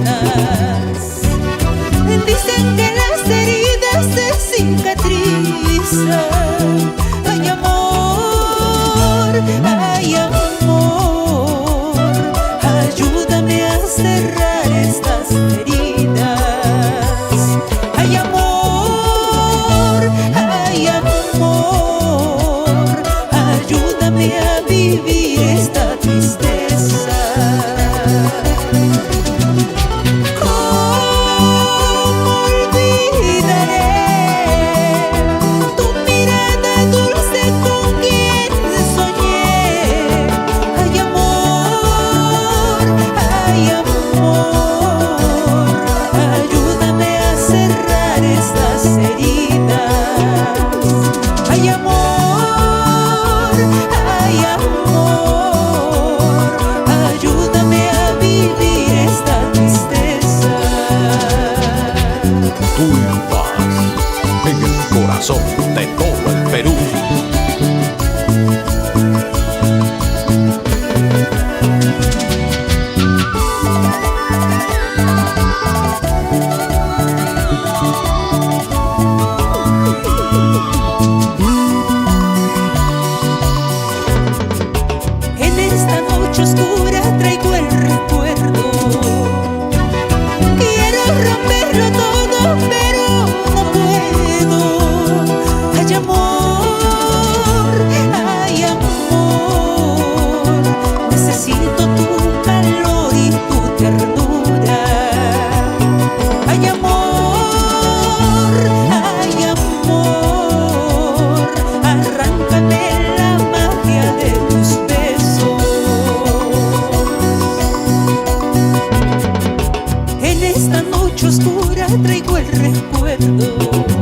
penas. Dicen que las heridas se cicatrizan. Ay, amor, ay, amor, ayúdame a cerrar estas heridas. Ay, amor, ay, amor, ayúdame a vivir esta tristeza. Ay, amor, ay, amor, ayúdame a vivir esta tristeza. Tulpas en el corazón de todo el Perú. Oscura traigo el recuerdo. Quiero romperlo todo, pero no puedo. Ay, amor, ay, amor, necesito tu calor y tu ternura. Ay, amor, ay, amor, arráncame la magia de tus besos. En esta noche oscura traigo el recuerdo.